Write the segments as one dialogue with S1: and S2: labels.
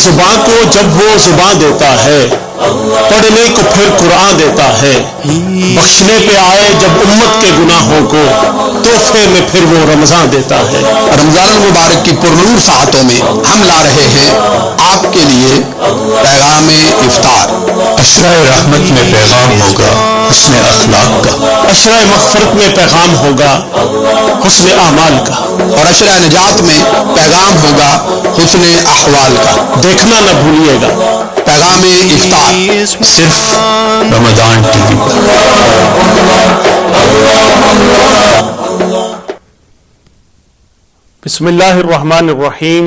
S1: زباں کو جب وہ زباں دیتا ہے، پڑھنے کو پھر قرآن دیتا ہے، بخشنے پہ آئے جب امت کے گناہوں کو، تحفے میں پھر وہ رمضان دیتا ہے۔
S2: رمضان المبارک کی پرنور ساعتوں میں ہم لا رہے ہیں آپ کے لیے پیغام افطار۔
S3: اشرۂ رحمت میں پیغام ہوگا حسن اخلاق کا،
S1: عشرۂ مغفرت میں پیغام ہوگا حسن اعمال کا،
S2: اور عشرۂ نجات میں پیغام ہوگا حسن احوال کا۔
S1: دیکھنا نہ بھولیے گا
S2: پیغام افطار
S3: صرف رمضان ٹی وی پر۔
S1: بسم اللہ الرحمن الرحیم۔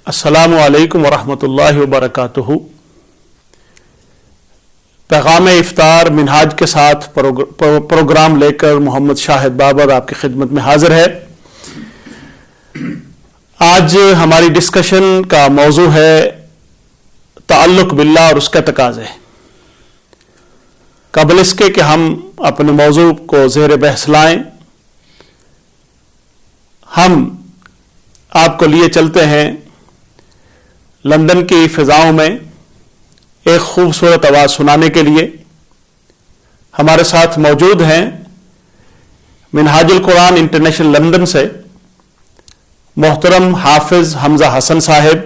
S1: السلام علیکم ورحمۃ اللہ وبرکاتہ۔ پیغام افطار منہاج کے ساتھ پروگرام لے کر محمد شاہد بابر آپ کی خدمت میں حاضر ہے۔ آج ہماری ڈسکشن کا موضوع ہے تعلق باللہ اور اس کے تقاضے۔ قبل اس کے کہ ہم اپنے موضوع کو زیر بحث لائیں، ہم آپ کو لیے چلتے ہیں لندن کی فضاؤں میں ایک خوبصورت آواز سنانے کے لیے۔ ہمارے ساتھ موجود ہیں منہاج القرآن انٹرنیشنل لندن سے محترم حافظ حمزہ حسن صاحب،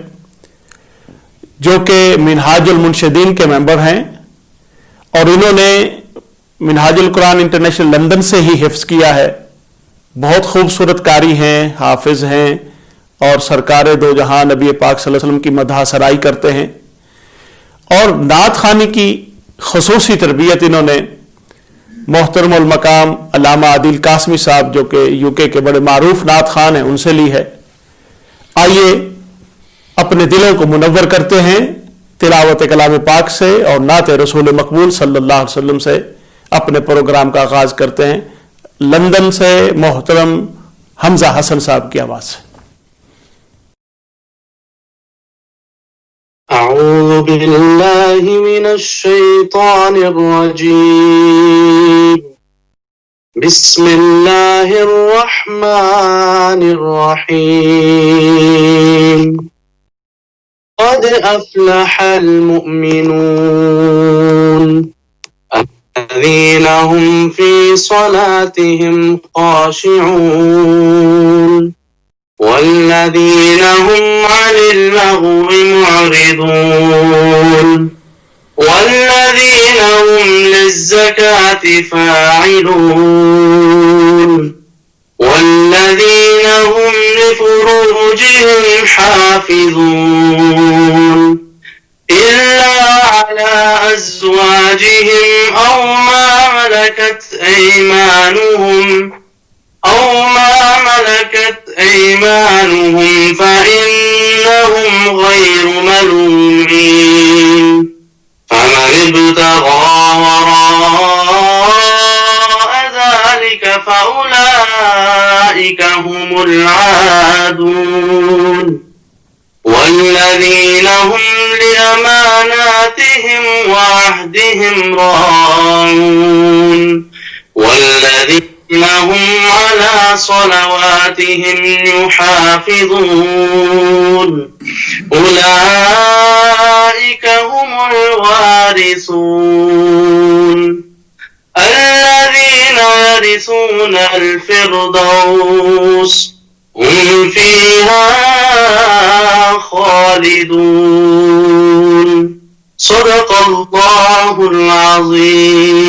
S1: جو کہ منہاج المنشدین کے ممبر ہیں، اور انہوں نے منہاج القرآن انٹرنیشنل لندن سے ہی حفظ کیا ہے۔ بہت خوبصورت قاری ہیں، حافظ ہیں، اور سرکار دو جہاں نبی پاک صلی اللہ علیہ وسلم کی مدح سرائی کرتے ہیں، اور نعت خوانی کی خصوصی تربیت انہوں نے محترم المقام علامہ عادل قاسمی صاحب، جو کہ یو کے بڑے معروف نعت خوان ہیں، ان سے لی ہے۔ آئیے اپنے دلوں کو منور کرتے ہیں تلاوت کلام پاک سے اور نعت رسول مقبول صلی اللہ علیہ وسلم سے اپنے پروگرام کا آغاز کرتے ہیں، لندن سے محترم حمزہ حسن صاحب کی آواز سے۔
S4: اعوذ باللہ من الشیطان الرجیم، بسم اللہ الرحمن الرحیم، قد افلح المؤمنون الذین هم فی صلاتهم خاشعون والذین هم عن اللغو معرضون والذین هم للزکاة فاعلون والذین هم لفروجهم حافظون إلا على أزواجهم أو ما ملكت أيمانهم فإنهم غير ملومين، فمن ابتغى وراء ذلك فأولئك هم العادون، والذين هم لأماناتهم وعهدهم راعون، والذين هم على صلواتهم يحافظون، أولئك هم الوارثون الذين يرثون الفردوس هم فيها خالدون، صدق اللہ العظیم۔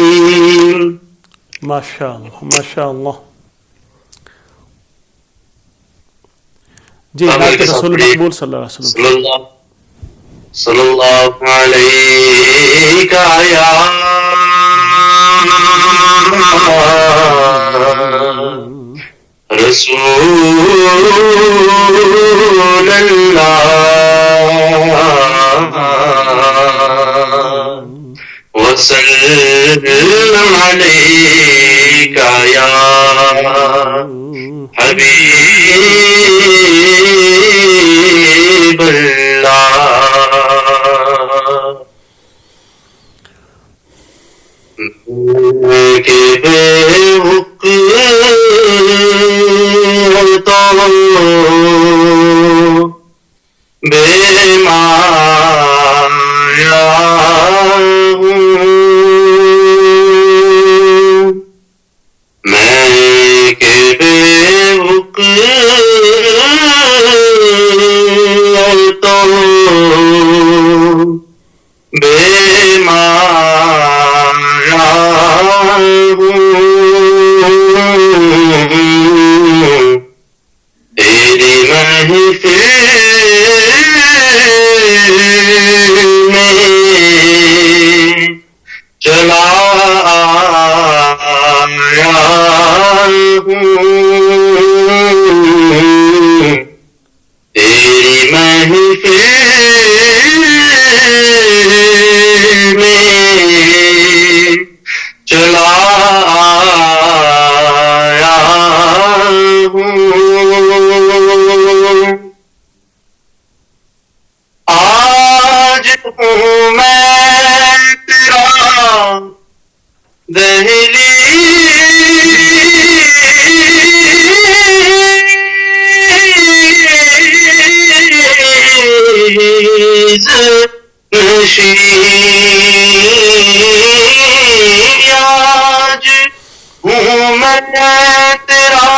S1: ماشاء اللہ ماشاء اللہ۔ جی نعت رسول مقبول صلی اللہ علیہ وسلم۔
S4: صلی اللہ علیہ یا رسول اللہ وسلم علیک یا حبیب اللہ۔ کہ بے بے میں چلا آیا ہوں. آج ہوں میں تیرا دہلیز نشین. آج ہوں میں تیرا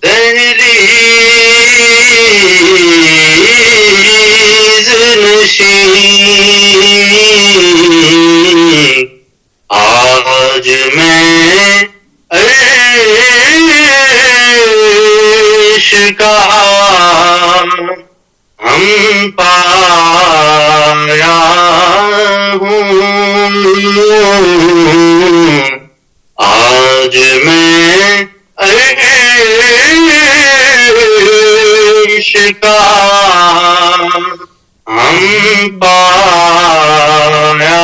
S4: دہلیز نشین. آج میں عرش کا ہم پایا ہوں. آج میں عرش کا ہم پایا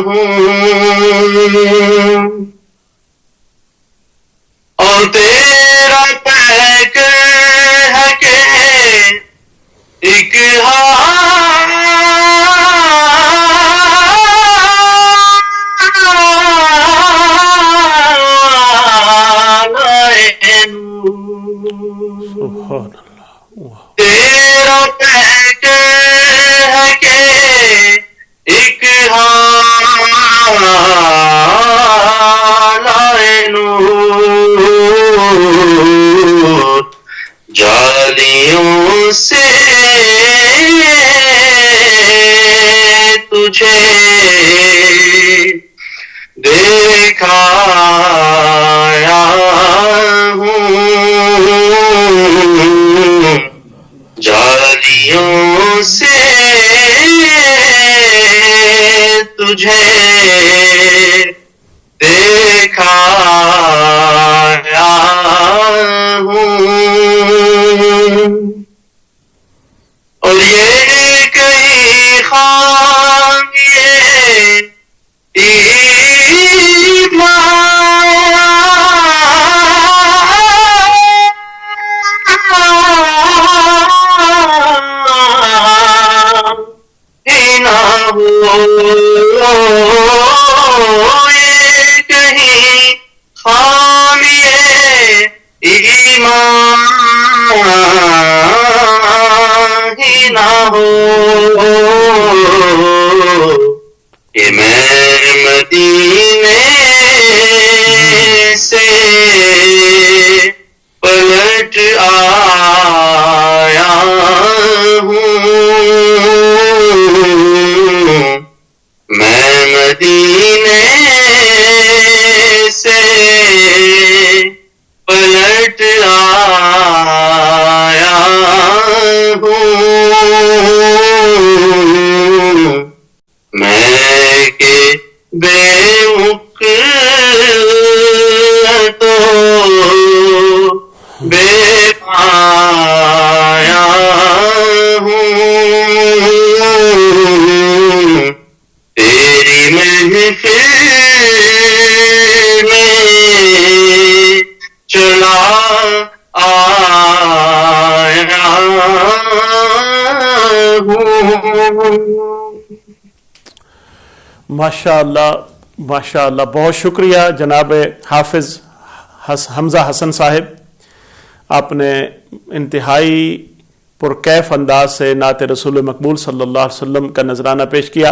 S4: ہوں. اور تیرا پیک ہے کہ ایک تیرا پیک ہے کہ ایک لائے نور. جالیوں سے تجھے دیکھایا ہوں. جالیوں سے تجھے دیکھایا ہوں. اور یہ کہیں خامیے کہیں خامیے ایمان ہی نہ ہو کہ میں مدینے سے پلٹ آیا ہوں. میں مدینے سے پلٹ آیا ہوں. میں کہ بے تو بے پایا ہوں. تیری محفل میں چلا آیا ہوں.
S1: ماشاء اللہ ماشاء اللہ. بہت شکریہ جناب حافظ حمزہ حسن صاحب. آپ نے انتہائی پرکیف انداز سے نعت رسول مقبول صلی اللہ علیہ وسلم کا نذرانہ پیش کیا.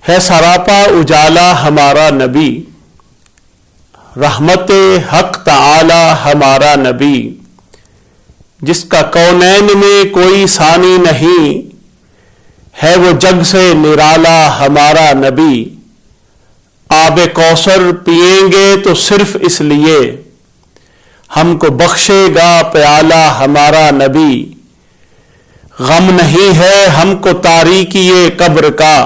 S1: ہے سراپا اجالا ہمارا نبی، رحمت حق تعالی ہمارا نبی، جس کا کونین میں کوئی ثانی نہیں، ہے وہ جگ سے نرالا ہمارا نبی. آب کوثر پئیں گے تو صرف اس لیے، ہم کو بخشے گا پیالہ ہمارا نبی. غم نہیں ہے ہم کو تاریکی قبر کا،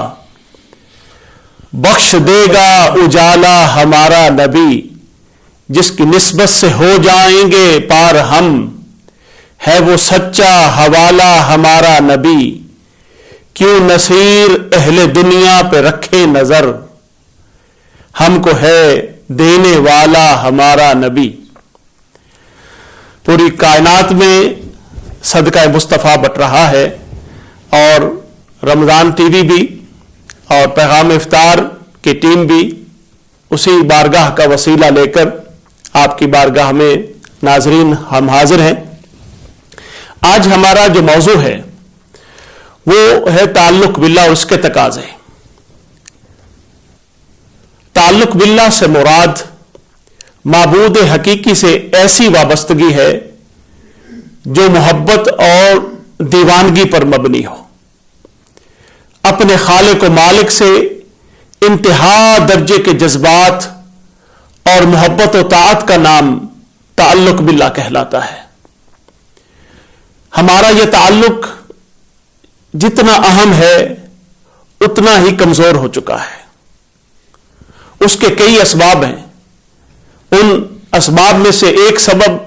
S1: بخش دے گا اجالا ہمارا نبی. جس کی نسبت سے ہو جائیں گے پار ہم، ہے وہ سچا حوالہ ہمارا نبی، کیوں نصیر اہل دنیا پہ رکھے نظر، ہم کو ہے دینے والا ہمارا نبی۔ پوری کائنات میں صدقہ مصطفیٰ بٹ رہا ہے، اور رمضان ٹی وی بھی اور پیغام افطار کی ٹیم بھی اسی بارگاہ کا وسیلہ لے کر آپ کی بارگاہ میں ناظرین ہم حاضر ہیں۔ آج ہمارا جو موضوع ہے وہ ہے تعلق باللہ اور اس کے تقاضے۔ تعلق باللہ سے مراد معبود حقیقی سے ایسی وابستگی ہے جو محبت اور دیوانگی پر مبنی ہو، اپنے خالق و مالک سے انتہا درجے کے جذبات اور محبت و طاعت کا نام تعلق باللہ کہلاتا ہے۔ ہمارا یہ تعلق جتنا اہم ہے اتنا ہی کمزور ہو چکا ہے۔ اس کے کئی اسباب ہیں، ان اسباب میں سے ایک سبب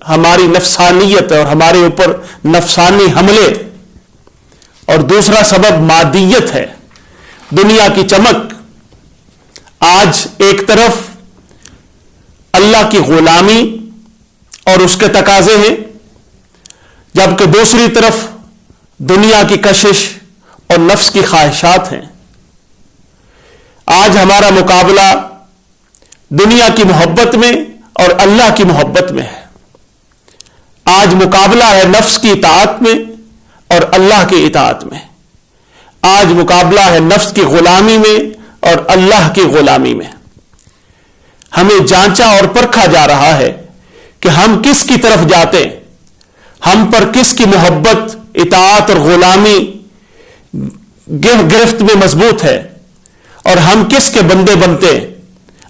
S1: ہماری نفسانیت اور ہمارے اوپر نفسانی حملے، اور دوسرا سبب مادیت ہے، دنیا کی چمک۔ آج ایک طرف اللہ کی غلامی اور اس کے تقاضے ہیں، جبکہ دوسری طرف دنیا کی کشش اور نفس کی خواہشات ہیں۔ آج ہمارا مقابلہ دنیا کی محبت میں اور اللہ کی محبت میں ہے۔ آج مقابلہ ہے نفس کی اطاعت میں اور اللہ کی اطاعت میں۔ آج مقابلہ ہے نفس کی غلامی میں اور اللہ کی غلامی میں۔ ہمیں جانچا اور پرکھا جا رہا ہے کہ ہم کس کی طرف جاتے، ہم پر کس کی محبت، اطاعت اور غلامی گرفت میں مضبوط ہے، اور ہم کس کے بندے بنتے ہیں،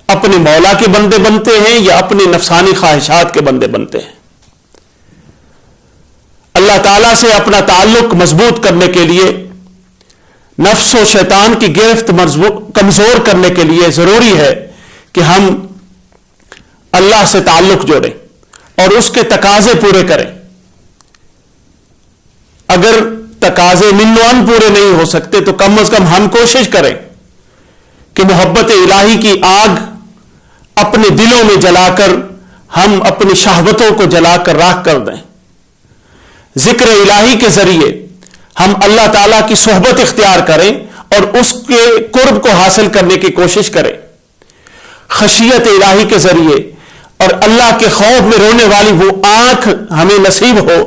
S1: اپنے مولا کے بندے بنتے ہیں یا اپنی نفسانی خواہشات کے بندے بنتے ہیں۔ اللہ تعالیٰ سے اپنا تعلق مضبوط کرنے کے لیے، نفس و شیطان کی گرفت کمزور کرنے کے لیے ضروری ہے کہ ہم اللہ سے تعلق جوڑیں اور اس کے تقاضے پورے کریں۔ اگر تقاضے منوان پورے نہیں ہو سکتے تو کم از کم ہم کوشش کریں کہ محبت الہی کی آگ اپنے دلوں میں جلا کر ہم اپنی شہوتوں کو جلا کر راکھ کر دیں۔ ذکر الہی کے ذریعے ہم اللہ تعالیٰ کی صحبت اختیار کریں اور اس کے قرب کو حاصل کرنے کی کوشش کریں۔ خشیت الہی کے ذریعے اور اللہ کے خوف میں رونے والی وہ آنکھ ہمیں نصیب ہو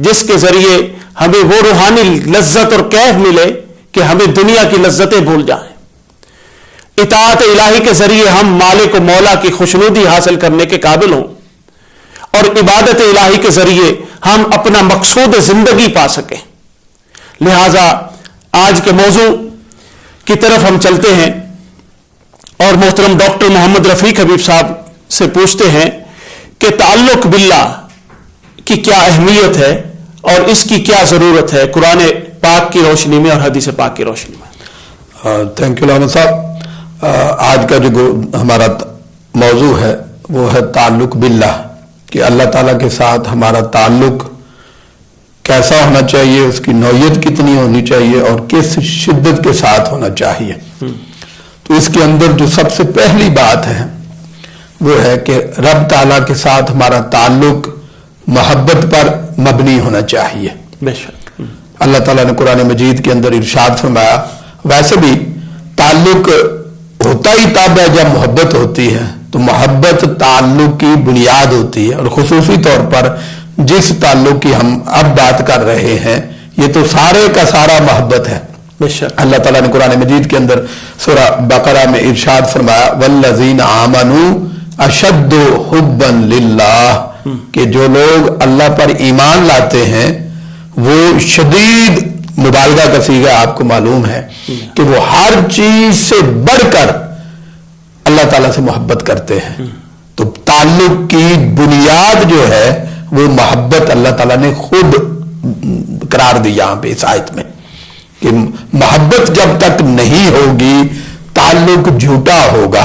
S1: جس کے ذریعے ہمیں وہ روحانی لذت اور کیف ملے کہ ہمیں دنیا کی لذتیں بھول جائیں۔ اطاعت الہی کے ذریعے ہم مالک و مولا کی خوشنودی حاصل کرنے کے قابل ہوں، اور عبادت الہی کے ذریعے ہم اپنا مقصود زندگی پا سکیں۔ لہذا آج کے موضوع کی طرف ہم چلتے ہیں اور محترم ڈاکٹر محمد رفیق حبیب صاحب سے پوچھتے ہیں کہ تعلق باللہ کی کیا اہمیت ہے اور اس کی کیا ضرورت ہے قرآن پاک کی روشنی میں اور حدیث پاک کی روشنی میں۔
S2: تھینک یو علامہ صاحب۔ آج کا جو ہمارا موضوع ہے وہ ہے تعلق باللہ، کہ اللہ تعالیٰ کے ساتھ ہمارا تعلق کیسا ہونا چاہیے، اس کی نوعیت کتنی ہونی چاہیے اور کس شدت کے ساتھ ہونا چاہیے۔ تو اس کے اندر جو سب سے پہلی بات ہے وہ ہے کہ رب تعالیٰ کے ساتھ ہمارا تعلق محبت پر مبنی ہونا چاہیے۔
S1: بے شک
S2: اللہ تعالیٰ نے قرآن مجید کے اندر ارشاد فرمایا، ویسے بھی تعلق ہوتا ہی تب ہے جب محبت ہوتی ہے، تو محبت تعلق کی بنیاد ہوتی ہے، اور خصوصی طور پر جس تعلق کی ہم اب بات کر رہے ہیں یہ تو سارے کا سارا محبت ہے۔
S1: بے شک
S2: اللہ تعالیٰ نے قرآن مجید کے اندر سورہ بقرہ میں ارشاد فرمایا، والذین آمنوا اشد حبا للہ، کہ جو لوگ اللہ پر ایمان لاتے ہیں وہ شدید، مبالغہ کا صیغہ آپ کو معلوم ہے کہ وہ ہر چیز سے بڑھ کر اللہ تعالیٰ سے محبت کرتے ہیں۔ تو تعلق کی بنیاد جو ہے وہ محبت اللہ تعالیٰ نے خود قرار دی یہاں پہ اس آیت میں، کہ محبت جب تک نہیں ہوگی تعلق جھوٹا ہوگا،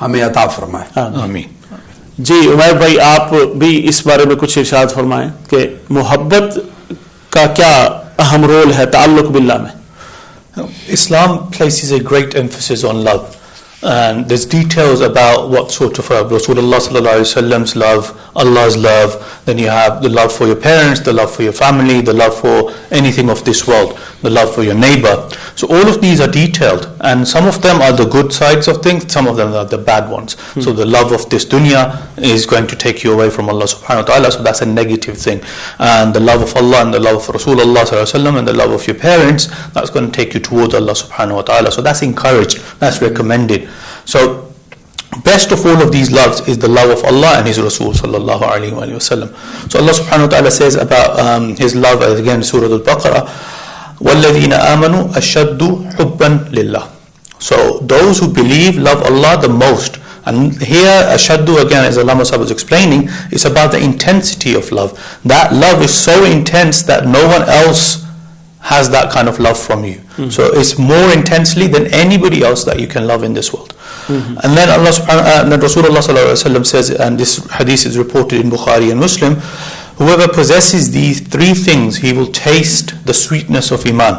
S2: ہمیں عطا فرمائے.
S1: آمین. جی عمیر بھائی آپ بھی اس بارے میں کچھ ارشاد فرمائیں کہ محبت کا کیا اہم رول ہے تعلق باللہ میں.
S3: Islam places a great emphasis on love, and there's details about what sort of love. Rasulullah sallallahu alaihi wasallam's love, Allah's love, then you have the love for your parents, the love for your family, the love for anything of this world, the love for your neighbor. So all of these are detailed, and some of them are the good sides of things, some of them are the bad ones. So the love of this dunya is going to take you away from Allah subhanahu wa ta'ala, so that's a negative thing. And the love of Allah and the love of Rasulullah sallallahu alaihi wasallam and the love of your parents, that's going to take you towards Allah subhanahu wa ta'ala. So that's encouraged, that's recommended. So best of all of these loves is the love of Allah and His Rasul sallallahu alaihi wasallam. So Allah subhanahu wa ta'ala says about His love, again Surah Al-Baqarah, وَالَّذِينَ آمَنُوا أَشَدُّ حُبًّا لِلَّهِ. So those who believe love Allah the most. And here ashaddu, again, as Allama Sahib was explaining, is about the intensity of love. That love is so intense that no one else has that kind of love from you. So it's more intensely than anybody else that you can love in this world. And then Allah subhanahu then Rasulullah sallallahu alaihi wasallam says, and this hadith is reported in Bukhari and Muslim, whoever possesses these three things, he will taste the sweetness of Iman.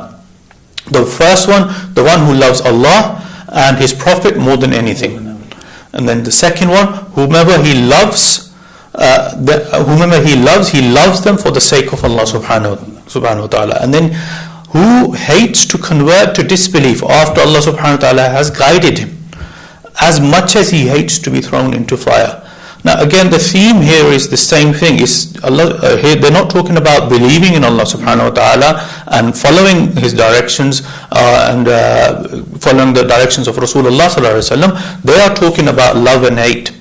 S3: The first one, the one who loves Allah and His Prophet more than anything. And then the second one, whomever he loves, he loves them for the sake of Allah subhanahu wa ta'ala. And then who hates to convert to disbelief after Allah subhanahu wa ta'ala has guided him, as much as he hates to be thrown into fire. Now again, the theme here is the same thing. Is Allah here? They're not talking about believing in Allah subhanahu wa ta'ala and following His directions and following the directions of Rasulullah sallallahu alaihi wasallam. They are talking about love and hate.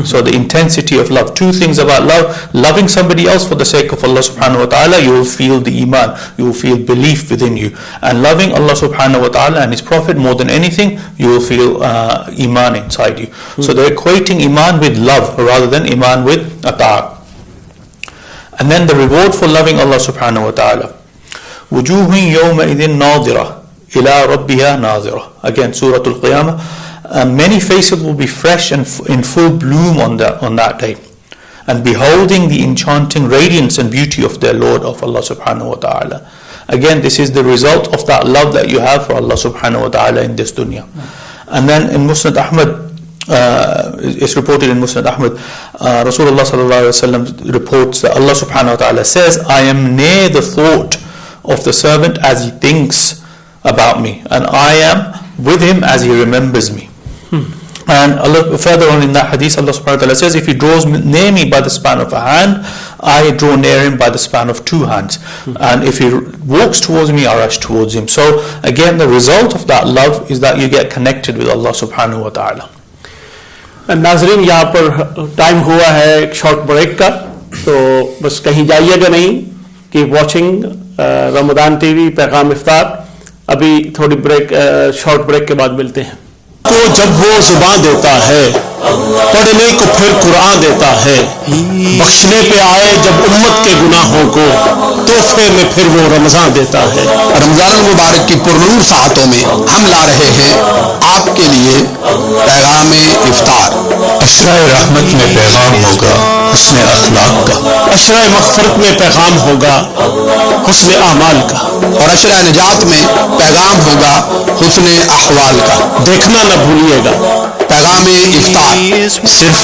S3: So the intensity of love. Two things about love: loving somebody else for the sake of Allah subhanahu wa ta'ala, you will feel the iman, you will feel belief within you. And loving Allah subhanahu wa ta'ala and His Prophet more than anything, you will feel iman inside you. So they're equating iman with love rather than iman with ata'. And then the reward for loving Allah subhanahu wa ta'ala. وُجُوهٌ يَوْمَئِذٍ نَاظِرَةٌ إِلَىٰ رَبِّهَا نَاظِرَةٌ. Again, Surah Al-Qiyamah. Many faces will be fresh and in full bloom on that day, and beholding the enchanting radiance and beauty of their Lord, of Allah subhanahu wa ta'ala. Again, this is the result of that love that you have for Allah subhanahu wa ta'ala in this dunya. And then in Musnad Ahmad, it's reported in Musnad Ahmad, Rasulullah sallallahu alaihi wasallam reports that Allah subhanahu wa ta'ala says, I am near the thought of the servant as he thinks about me, and I am with him as he remembers me. And Allah, further on in that hadith, Allah subhanahu wa ta'ala says, if he draws near me by the span of a hand, I draw near him by the span of two hands. And if he walks towards me, I rush towards him. So again, the result of that love is that you get connected with Allah subhanahu wa ta'ala.
S1: ناظرین یہاں پر time ہوا ہے ایک short break کا, تو بس کہیں جائیے گا نہیں, کیپ واچنگ رمضان ٹی وی پیغام افطار. ابھی تھوڑی بریک, شارٹ بریک کے بعد ملتے ہیں.
S5: کو جب وہ زبان دیتا ہے, پڑھنے کو پھر قرآن دیتا ہے, بخشنے پہ آئے جب امت کے گناہوں کو, تحفے میں پھر وہ رمضان دیتا ہے.
S2: رمضان المبارک کی پرنور ساعتوں میں ہم لا رہے ہیں آپ کے لیے پیغام افطار.
S3: عشرہ رحمت میں پیغام ہوگا حسن اخلاق کا,
S5: عشرہ مغفرت میں پیغام ہوگا حسن اعمال کا,
S2: اور عشرہ نجات میں پیغام ہوگا حسن احوال کا.
S5: دیکھنا نہ بھولیے گا
S2: پیغام افطار
S3: صرف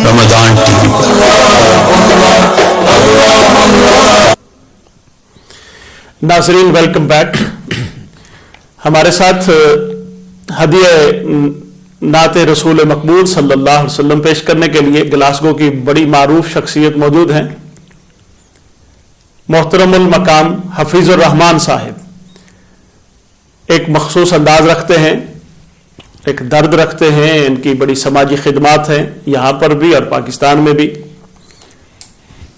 S3: رمضان ٹی وی پر.
S1: ناظرین ویلکم بیک. ہمارے ساتھ ہدیہ نعت رسول مقبول صلی اللہ علیہ وسلم پیش کرنے کے لیے گلاسگو کی بڑی معروف شخصیت موجود ہیں. محترم المقام حفیظ الرحمان صاحب ایک مخصوص انداز رکھتے ہیں, ایک درد رکھتے ہیں, ان کی بڑی سماجی خدمات ہیں یہاں پر بھی اور پاکستان میں بھی.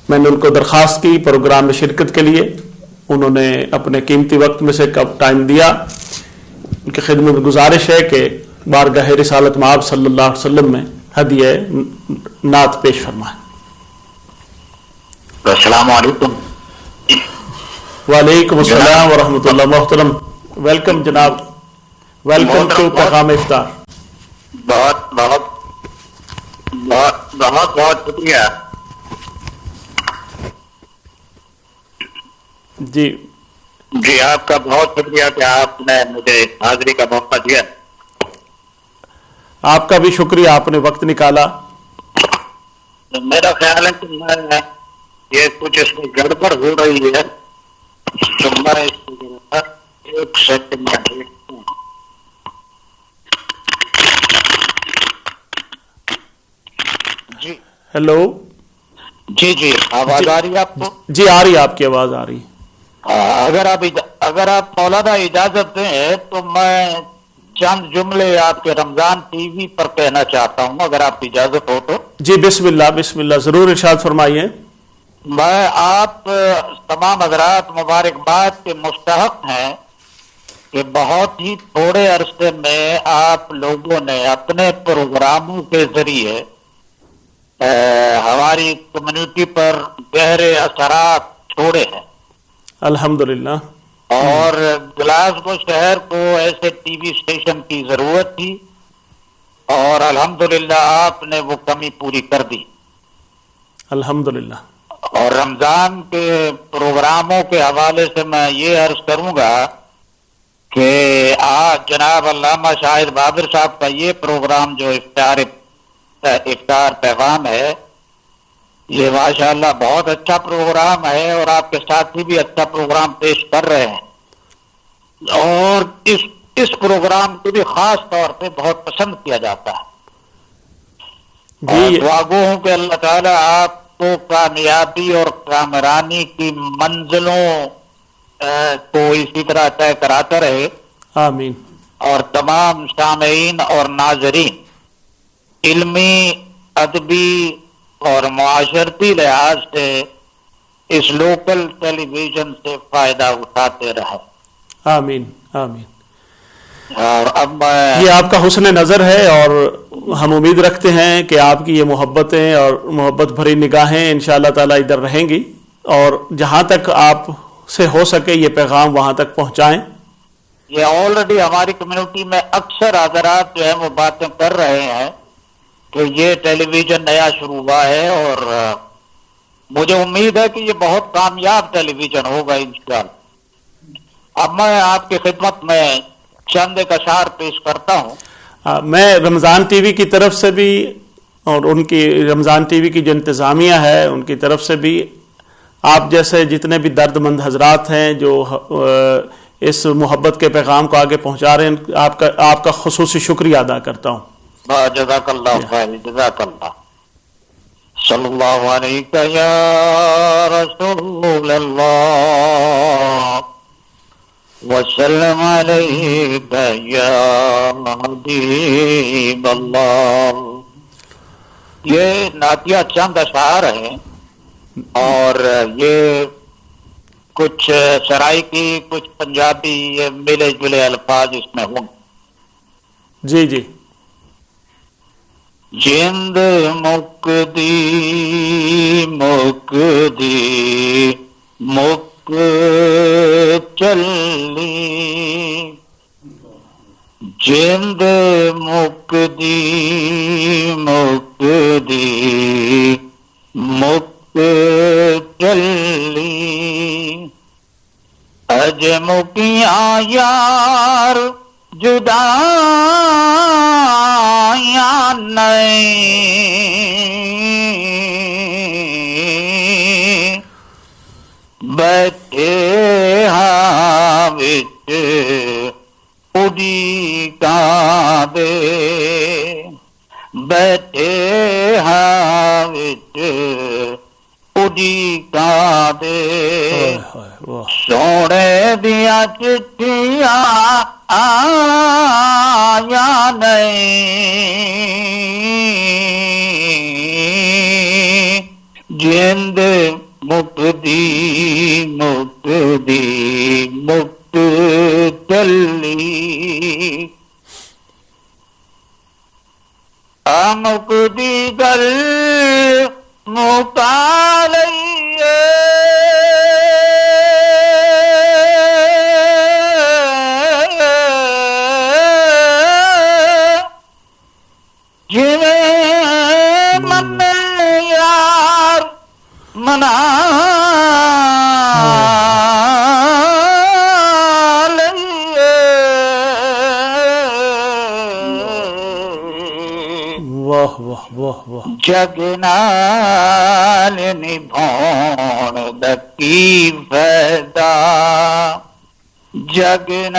S1: میں نے ان کو درخواست کی پروگرام میں شرکت کے لیے, انہوں نے اپنے قیمتی وقت میں سے ٹائم دیا. ان کی خدمت میں گزارش ہے کہ بارگاہ رسالت مآب صلی اللہ علیہ وسلم میں ہدیہ نعت پیش فرمائیں.
S4: السلام علیکم.
S1: وعلیکم السلام ورحمۃ اللہ. محترم ویلکم جناب, ویلکم ٹو پیغام افطار.
S4: بہت بہت بہت بہت بہت شکریہ.
S1: جی
S4: جی آپ کا بہت شکریہ کہ آپ نے مجھے حاضری کا موقع دیا.
S1: آپ کا بھی شکریہ، آپ نے وقت نکالا.
S4: میرا خیال ہے کہ میں یہ کچھ اس میں گڑبڑ ہو رہی ہے، تو میں اس کو ذرا ایک سیکنڈ میں دیکھتا ہوں. جی
S1: ہیلو.
S4: جی جی آواز آ رہی ہے آپ کو؟
S1: جی آ رہی ہے، آپ کی آواز آ رہی.
S4: اگر آپ مولانا اجازت دیں تو میں چند جملے آپ کے رمضان ٹی وی پر کہنا چاہتا ہوں، اگر آپ کی اجازت ہو تو.
S1: جی بسم اللہ بسم اللہ، ضرور ارشاد فرمائیے.
S4: میں آپ تمام حضرات مبارکباد کے مستحق ہیں کہ بہت ہی تھوڑے عرصے میں آپ لوگوں نے اپنے پروگراموں کے ذریعے ہماری کمیونٹی پر گہرے اثرات چھوڑے ہیں،
S1: الحمدللہ.
S4: اور گلاسگو شہر کو ایسے ٹی وی اسٹیشن کی ضرورت تھی، اور الحمدللہ آپ نے وہ کمی پوری کر دی.
S1: الحمدللہ.
S4: اور رمضان کے پروگراموں کے حوالے سے میں یہ عرض کروں گا کہ آج جناب علامہ شاہد بابر صاحب کا یہ پروگرام جو افطار پیغام ہے، یہ ماشاءاللہ بہت اچھا پروگرام ہے، اور آپ کے ساتھی بھی اچھا پروگرام پیش کر رہے ہیں، اور اس پروگرام کو بھی خاص طور پہ بہت پسند کیا جاتا ہے. اور
S1: جی
S4: دعا گو ہوں کہ اللہ تعالیٰ آپ کو کامیابی اور کامرانی کی منزلوں کو اسی طرح طے کراتا رہے،
S1: آمین.
S4: اور تمام سامعین اور ناظرین علمی، ادبی اور معاشرتی لحاظ سے اس لوکل ٹیلی ویژن سے فائدہ اٹھاتے رہے.
S1: آمین. آمین.
S4: اور اب میں
S1: یہ آپ کا حسن نظر ہے، اور ہم امید رکھتے ہیں کہ آپ کی یہ محبتیں اور محبت بھری نگاہیں انشاءاللہ تعالی ادھر رہیں گی، اور جہاں تک آپ سے ہو سکے یہ پیغام وہاں تک پہنچائیں.
S4: یہ آلریڈی ہماری کمیونٹی میں اکثر حضرات جو ہے وہ باتیں کر رہے ہیں کہ یہ ٹیلی ویژن نیا شروع ہوا ہے، اور مجھے امید ہے کہ یہ بہت کامیاب ٹیلی ویژن ہوگا انشاءاللہ. اب میں آپ کی خدمت میں چند ایک اشعار پیش کرتا ہوں.
S1: میں رمضان ٹی وی کی طرف سے بھی، اور ان کی رمضان ٹی وی کی جو انتظامیہ ہے ان کی طرف سے بھی، آپ جیسے جتنے بھی درد مند حضرات ہیں جو اس محبت کے پیغام کو آگے پہنچا رہے ہیں، آپ کا خصوصی شکریہ ادا کرتا ہوں.
S4: جزاک اللہ خیر، جزاک اللہ. صلی اللہ علیہ یا رسول اللہ وسلم علیک یا حبیب اللہ. یہ نعتیہ چند اشعار ہیں، اور یہ کچھ سرائکی، کچھ پنجابی، یہ ملے جلے الفاظ اس میں ہوں.
S1: جی جی.
S4: جند مکدی مکدی مک چلی، جند مکدی مکدی مک چلی، اج مکیاں یار جدا نہیں، بیٹھے ہاں وچ اڑی کاں دے، بیٹھے ہاں وچ اڑی کاں دے، سونے دیا چٹھیاں آیا نہیں، جند مکدی مکدی مک چلی، مکدی گل مکا لئیے،
S1: واہ واہ.
S4: جگنال نبھون دکی فیدا جگنال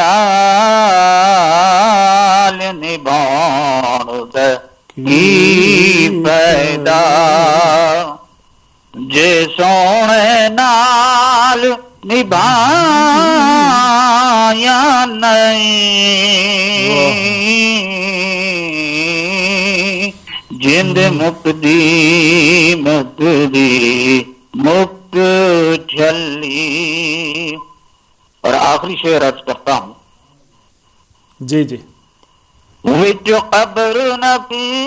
S4: نبھون دکی فیدا جے سونے نال نبھایا نہیں جند مکدی مک جھلی. اور آخری شعر عرض کرتا ہوں.
S1: جی جی.
S4: وچ قبر نفیراں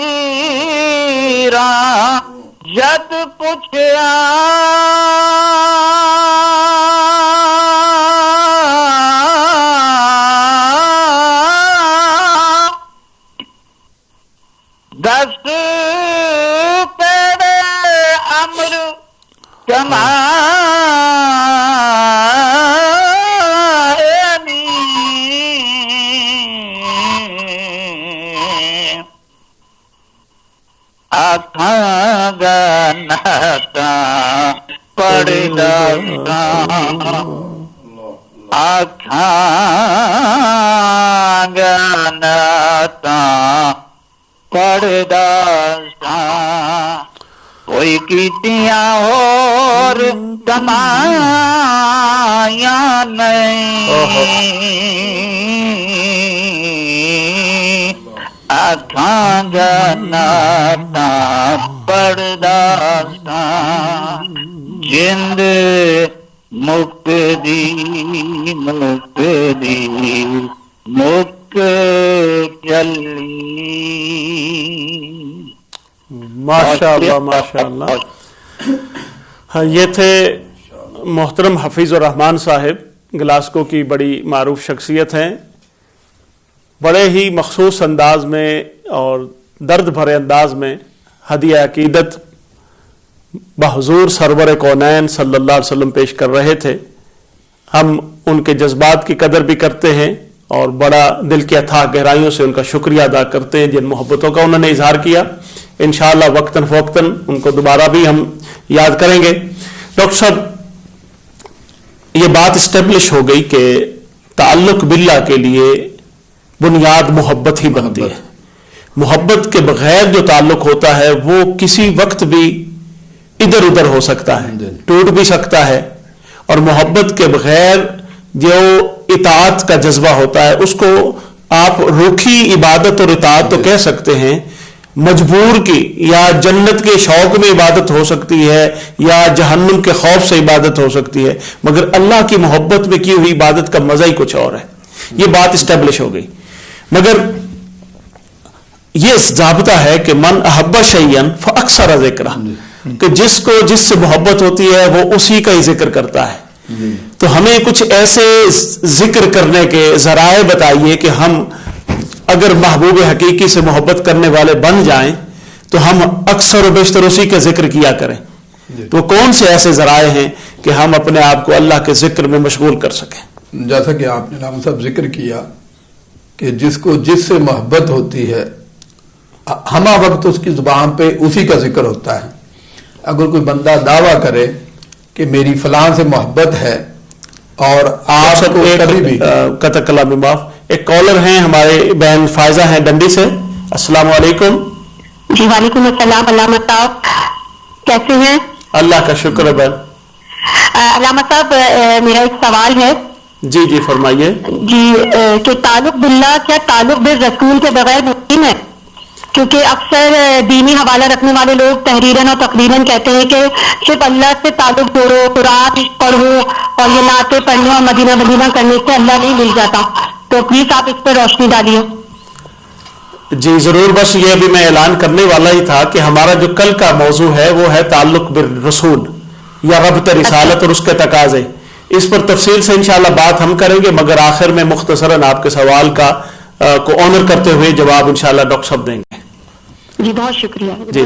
S4: جد پوچھیا دس پیڑے امر کمائنی آکھاں گا ناتا پڑھ داستان آکھاں گا ناتا پڑھ داستان کوئی کیتیاں اور کمایاں نہیں آکھاں گا ناتا پڑھ داستان جند مکدی مک چلی.
S1: ماشاء اللہ ماشاء اللہ. ہاں یہ تھے محترم حفیظ الرحمان صاحب، گلاسکو کی بڑی معروف شخصیت ہیں. بڑے ہی مخصوص انداز میں اور درد بھرے انداز میں ہدیہ عقیدت بحضور سرور کونین صلی اللہ علیہ وسلم پیش کر رہے تھے. ہم ان کے جذبات کی قدر بھی کرتے ہیں اور بڑا دل کی اتھاہ گہرائیوں سے ان کا شکریہ ادا کرتے ہیں جن محبتوں کا انہوں نے اظہار کیا. انشاءاللہ وقتاً فوقتاً ان کو دوبارہ بھی ہم یاد کریں گے. ڈاکٹر صاحب، یہ بات اسٹیبلش ہو گئی کہ تعلق باللہ کے لیے بنیاد محبت ہی بنتی ہے. محبت کے بغیر جو تعلق ہوتا ہے وہ کسی وقت بھی ادھر ادھر ہو سکتا ہے، ٹوٹ بھی سکتا ہے. اور محبت کے بغیر جو اطاعت کا جذبہ ہوتا ہے اس کو آپ روکھی عبادت اور اطاعت تو کہہ سکتے ہیں، مجبور کی یا جنت کے شوق میں عبادت ہو سکتی ہے یا جہنم کے خوف سے عبادت ہو سکتی ہے، مگر اللہ کی محبت میں کی ہوئی عبادت کا مزہ ہی کچھ اور ہے. یہ بات اسٹیبلش ہو گئی. مگر یہ ضابطہ ہے کہ من احب شیئا فاکثر ذکرہ، کہ جس کو جس سے محبت ہوتی ہے وہ اسی کا ہی ذکر کرتا ہے. تو ہمیں کچھ ایسے ذکر کرنے کے ذرائع بتائیے کہ ہم اگر محبوب حقیقی سے محبت کرنے والے بن جائیں تو ہم اکثر و بیشتر اسی کا ذکر کیا کریں. تو کون سے ایسے ذرائع ہیں کہ ہم اپنے آپ کو اللہ کے ذکر میں مشغول کر سکیں؟
S2: جیسا کہ آپ نے نام صاحب ذکر کیا کہ جس کو جس سے محبت ہوتی ہے ہمہ وقت اس کی زبان پہ اسی کا ذکر ہوتا ہے. اگر کوئی بندہ دعویٰ کرے کہ میری فلاں سے محبت ہے اور آپ کو کبھی بھی
S1: قطع کلام معاف. ایک کالر ہیں ہمارے بہن فائزہ ہیں ڈنڈی سے. السلام علیکم.
S6: جی وعلیکم السلام. علامہ صاحب کیسے ہیں؟
S1: اللہ کا شکر ہے بہن.
S6: علامہ صاحب میرا ایک سوال ہے.
S1: جی جی فرمائیے.
S6: جی کہ تعلق باللہ کیا تعلق بالرسول کے بغیر ممکن ہے؟ کیونکہ اکثر دینی حوالہ رکھنے والے لوگ تحریراً اور تقریراً کہتے ہیں کہ صرف اللہ سے تعلق جوڑو، قرآن پڑھو اور یہ نعتیں پڑھنے اور مدینہ مدینہ کرنے سے اللہ نہیں مل جاتا. تو پلیز آپ اس پر روشنی ڈالیے.
S1: جی ضرور. بس یہ ابھی میں اعلان کرنے والا ہی تھا کہ ہمارا جو کل کا موضوع ہے وہ ہے تعلق بالرسول یا ربط رسالت اور اس کے تقاضے. اس پر تفصیل سے انشاءاللہ بات ہم کریں گے، مگر آخر میں مختصراً آپ کے سوال کا کو آنر کرتے ہوئے جواب انشاءاللہ ڈاکٹر صاحب دیں گے.
S6: جی بہت شکریہ.
S1: جی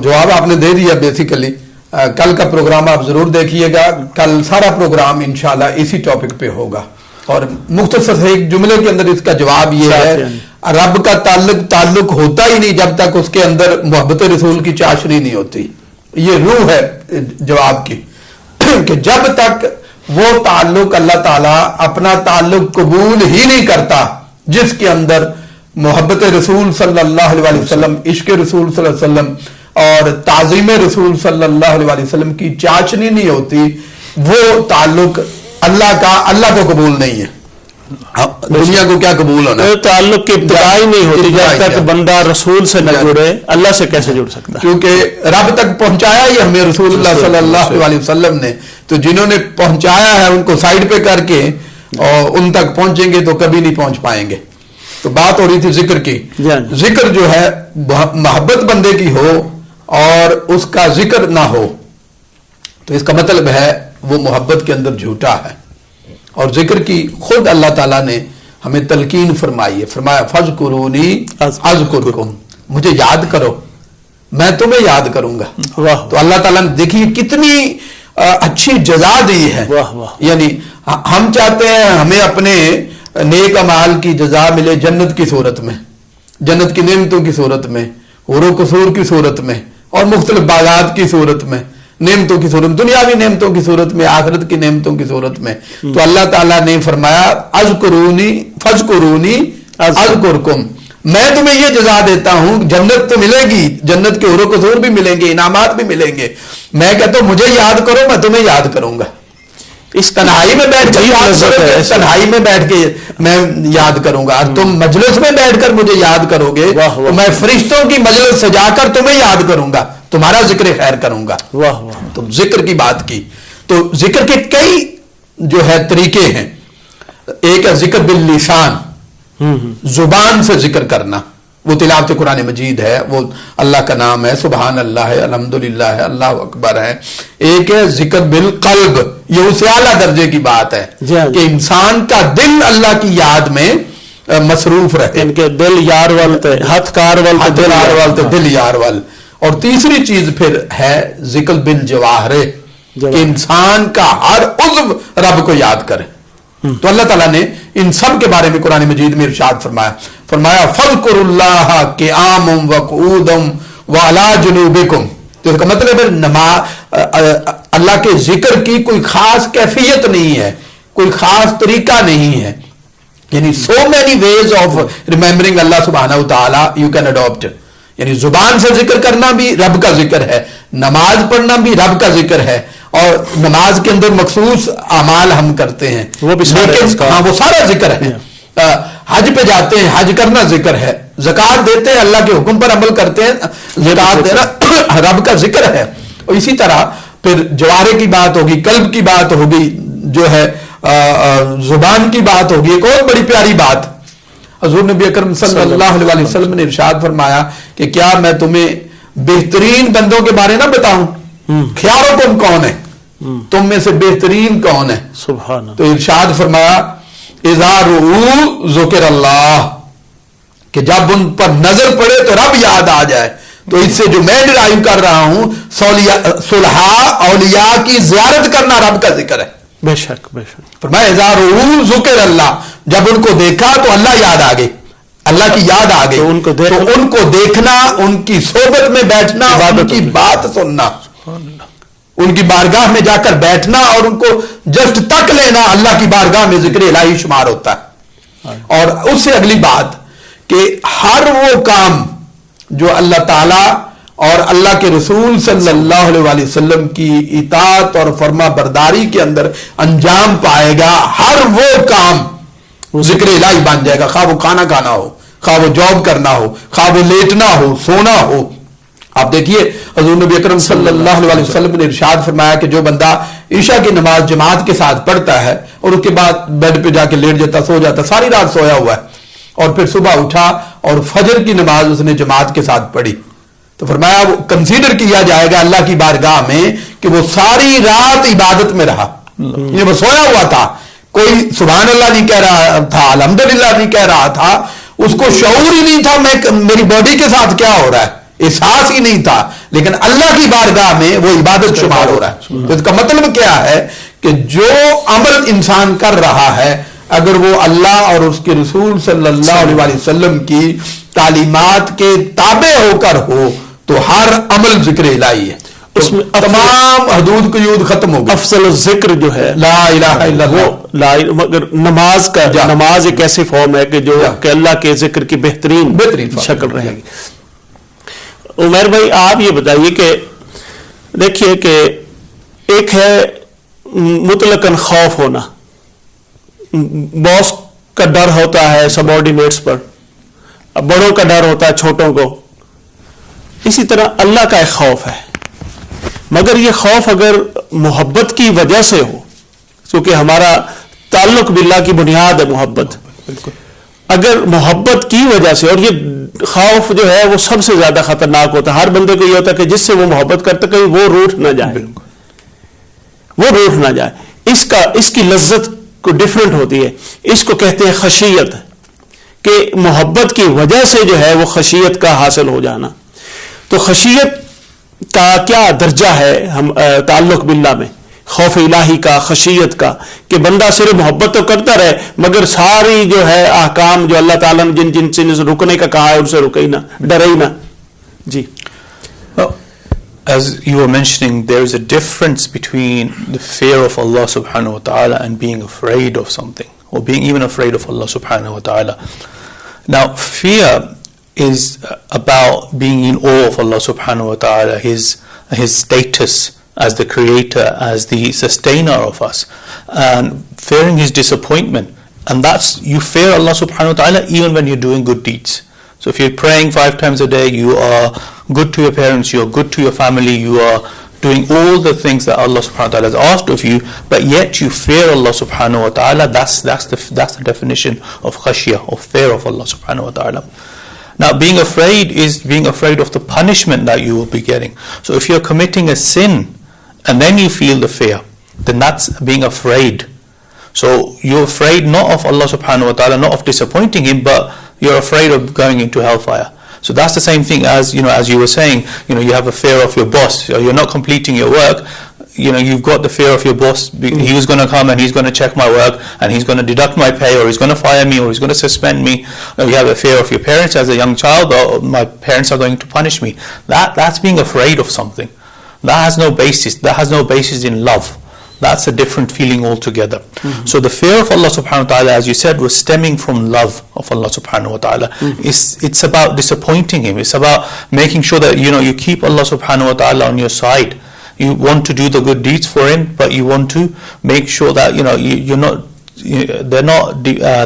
S2: جواب آپ نے دے دیا بیسیکلی. کل کا پروگرام آپ ضرور دیکھیے گا. کل سارا پروگرام انشاءاللہ اسی ٹاپک پہ ہوگا اور مختصر سے ایک جملے کے اندر اس کا جواب یہ ہے رب کا تعلق ہوتا ہی نہیں جب تک اس کے اندر محبت رسول کی چاشنی نہیں ہوتی. یہ روح ہے جواب کی کہ جب تک وہ تعلق اللہ تعالیٰ اپنا تعلق قبول ہی نہیں کرتا جس کے اندر محبت رسول صلی اللہ علیہ وسلم، عشق رسول صلی اللہ علیہ وسلم اور تعظیم رسول صلی اللہ علیہ وسلم کی چاشنی نہیں ہوتی، وہ تعلق اللہ کو قبول نہیں ہے. دنیا کو کیا قبول ہونا ہے؟
S1: تعلق کی ابتدا ہی نہیں ہوتی جب تک بندہ رسول سے نہ جڑے، اللہ سے کیسے جڑ سکتا ہے؟
S2: کیونکہ رب تک پہنچایا ہی ہمیں رسول اللہ صلی اللہ علیہ وسلم نے، تو جنہوں نے پہنچایا ہے ان کو سائڈ پہ کر کے اور ان تک پہنچیں گے تو کبھی نہیں پہنچ پائیں گے. تو بات ہو رہی تھی ذکر کی. ذکر جو ہے محبت بندے کی ہو اور اس کا ذکر نہ ہو تو اس کا مطلب ہے وہ محبت کے اندر جھوٹا ہے. اور ذکر کی خود اللہ تعالیٰ نے ہمیں تلقین فرمائی ہے، فرمایا فَاذْكُرُونِي أَذْكُرْكُمْ، مجھے یاد کرو میں تمہیں یاد کروں گا. تو اللہ تعالیٰ نے دیکھیے کتنی اچھی جزا دی ہے. یعنی ہم چاہتے ہیں ہمیں اپنے نیک اعمال کی جزا ملے جنت کی صورت میں، جنت کی نعمتوں کی صورت میں، حور و قصور کی صورت میں اور مختلف باغات کی صورت میں، نعمتوں کی صورت، دنیاوی نعمتوں کی صورت میں، آخرت کی نعمتوں کی صورت میں. تو اللہ تعالیٰ نے فرمایا اذکرونی فاذکرونی اذکرکم، میں تمہیں یہ جزا دیتا ہوں، جنت تو ملے گی، جنت کے حور و قصور بھی ملیں گے، انعامات بھی ملیں گے. میں کہتا ہوں مجھے یاد کرو میں تمہیں یاد کروں گا. اس تنہائی میں بیٹھ کے تنہائی میں بیٹھ کے میں یاد کروں گا، اور تم مجلس میں بیٹھ کر مجھے یاد کرو گے تو میں فرشتوں کی مجلس سجا کر تمہیں یاد کروں گا، تمہارا ذکر خیر کروں گا. تو ذکر کی بات کی تو ذکر کے کئی جو ہے طریقے ہیں. ایک ہے ذکر باللسان، زبان سے ذکر کرنا، وہ تلاوت قرآن مجید ہے، وہ اللہ کا نام ہے، سبحان اللہ ہے، الحمدللہ ہے، اللہ اکبر ہے. ایک ہے ذکر بالقلب، یہ اس سے اعلیٰ درجے کی بات ہے کہ انسان کا دل اللہ کی یاد میں مصروف رہے،
S1: ان کے دل یار والتے ہاتھ کار والتے
S2: دل یار وال. اور تیسری چیز پھر ہے ذکر بالجواہر، کہ انسان کا ہر عضو رب کو یاد کرے. تو اللہ تعالیٰ نے ان سب کے بارے میں قرآن مجید میں ارشاد فرمایا فَاذْكُرُوا اللَّهَ قِيَامًا وَقُعُودًا وَعَلَىٰ جُنُوبِكُمْ. تو اس کا مطلب ہے اللہ کے ذکر کی کوئی خاص کیفیت نہیں ہے، کوئی خاص طریقہ نہیں ہے. یعنی so many ways of remembering Allah subhanahu wa ta'ala you can adopt. یعنی زبان سے ذکر کرنا بھی رب کا ذکر ہے، نماز پڑھنا بھی رب کا ذکر ہے، اور نماز کے اندر مخصوص اعمال ہم کرتے ہیں وہ بھی وہ سارا ذکر ہے. حج پہ جاتے ہیں، حج کرنا ذکر ہے. زکوٰۃ دیتے ہیں، اللہ کے حکم پر عمل کرتے ہیں، زکوٰۃ دینا رب کا ذکر ہے. اور اسی طرح پھر جوارے کی بات ہوگی، قلب کی بات ہوگی، جو ہے زبان کی بات ہوگی. ایک اور بڑی پیاری بات حضور نبی اکرم صلی اللہ علیہ وسلم نے ارشاد فرمایا کہ کیا میں تمہیں بہترین بندوں کے بارے نہ بتاؤں؟ خیالوں تم کون ہے، تم میں سے بہترین کون ہے؟
S1: سبحان.
S2: تو ارشاد فرمایا اذا رؤوا ذکر اللہ، کہ جب ان پر نظر پڑے تو رب یاد آ جائے. تو اس سے جو میں ڈرائیو کر رہا ہوں صلحاء اولیاء کی زیارت کرنا رب کا ذکر ہے.
S1: بے شک بے شک.
S2: فرمایا اذا رؤوا ذکر اللہ، جب ان کو دیکھا تو اللہ یاد آ گئی، اللہ کی یاد آ گئی. تو ان کو دیکھنا، ان کی صحبت میں بیٹھنا، ان کی بات سننا، ان کی بارگاہ میں جا کر بیٹھنا اور ان کو جسٹ تک لینا اللہ کی بارگاہ میں ذکر الہی شمار ہوتا ہے. اور اس سے اگلی بات کہ ہر وہ کام جو اللہ تعالی اور اللہ کے رسول صلی اللہ علیہ وسلم کی اطاعت اور فرما برداری کے اندر انجام پائے گا، ہر وہ کام ذکر الہی بن جائے گا. خواہ وہ کھانا کھانا ہو، خواہ وہ جاب کرنا ہو، خواہ وہ لیٹنا ہو، سونا ہو. آپ دیکھیے حضور نبی اکرم صلی اللہ علیہ وسلم نے ارشاد فرمایا کہ جو بندہ عشاء کی نماز جماعت کے ساتھ پڑھتا ہے اور اس کے بعد بیڈ پہ جا کے لیٹ جاتا، سو جاتا، ساری رات سویا ہوا ہے، اور پھر صبح اٹھا اور فجر کی نماز اس نے جماعت کے ساتھ پڑھی، تو فرمایا وہ کنسیڈر کیا جائے گا اللہ کی بارگاہ میں کہ وہ ساری رات عبادت میں رہا. یہ وہ سویا ہوا تھا، کوئی سبحان اللہ نہیں کہہ رہا تھا، الحمدللہ نہیں کہہ رہا تھا، اس کو شعور ہی نہیں تھا میری باڈی کے ساتھ کیا ہو رہا ہے، احساس ہی نہیں تھا، لیکن اللہ کی بارگاہ میں وہ عبادت شمار ہو رہا ہے. تو اس کا مطلب کیا ہے کہ جو عمل انسان کر رہا ہے اگر وہ اللہ اور اس کے رسول صلی اللہ علیہ وسلم کی تعلیمات کے تابع ہو کر ہو تو ہر عمل ذکر الہی ہے، اس میں تمام حدود قیود ختم ہو گئی.
S1: افضل ذکر جو ہے
S2: لا الہ الا اللہ.
S1: مگر نماز کا نماز ایک ایسی فارم ہے کہ جو کہ اللہ کے ذکر کی بہترین شکل رہے گی. عمیر بھائی آپ یہ بتائیے کہ دیکھیے کہ ایک ہے مطلقاً خوف ہونا، باس کا ڈر ہوتا ہے سبارڈینیٹس پر، بڑوں کا ڈر ہوتا ہے چھوٹوں کو، اسی طرح اللہ کا ایک خوف ہے. مگر یہ خوف اگر محبت کی وجہ سے ہو، کیونکہ ہمارا تعلق باللہ کی بنیاد ہے محبت، اگر محبت کی وجہ سے، اور یہ خوف جو ہے وہ سب سے زیادہ خطرناک ہوتا ہے، ہر بندے کو یہ ہوتا ہے کہ جس سے وہ محبت کرتا ہے کہیں وہ روٹھ نہ جائے، وہ روٹھ نہ جائے. اس کی لذت کو ڈیفرنٹ ہوتی ہے. اس کو کہتے ہیں خشیت، کہ محبت کی وجہ سے جو ہے وہ خشیت کا حاصل ہو جانا. تو خشیت کا کیا درجہ ہے ہم تعلق باللہ میں، خوف الہی کا، خشیت کا، کہ بندہ صرف محبت تو کرتا رہے مگر ساری جو ہے احکام جو اللہ تعالیٰ نے جن جن سے رکنے کا کہا ہے ان سے رکے ہی نہ، ڈرے ہی نہ. جی.
S3: As you were mentioning, there is a difference between the fear of Allah subhanahu wa ta'ala and being afraid of something, or being even afraid of Allah subhanahu wa ta'ala. Now, fear is about being in awe of Allah subhanahu wa ta'ala, his status as the creator, as the sustainer of us, and fearing his disappointment. And that's, you fear Allah subhanahu wa ta'ala even when you're doing good deeds. So if you're praying 5 times a day, you are good to your parents, you are good to your family, you are doing all the things that Allah subhanahu wa ta'ala has asked of you, but yet you fear Allah subhanahu wa ta'ala. That's the definition of khashiyah, of fear of Allah subhanahu wa ta'ala. Now, being afraid is being afraid of the punishment that you will be getting. So if you're committing a sin and then you feel the fear, then that's being afraid. So you're afraid not of Allah subhanahu wa ta'ala, not of disappointing him, but you're afraid of going into hellfire. So that's the same thing as, as you were saying, you have a fear of your boss, or you're not completing your work, you've got the fear of your boss, he was going to come and he's going to check my work and he's going to deduct my pay, or he's going to fire me, or he's going to suspend me. You have a fear of your parents as a young child, or my parents are going to punish me. That's being afraid of something. That has no basis in love. That's a different feeling altogether. Mm-hmm. So the fear of Allah subhanahu wa ta'ala, as you said, was stemming from love of Allah subhanahu wa ta'ala. Mm-hmm. It's about disappointing him. It's about making sure that you keep Allah subhanahu wa ta'ala on your side. You want to do the good deeds for him, but you want to make sure that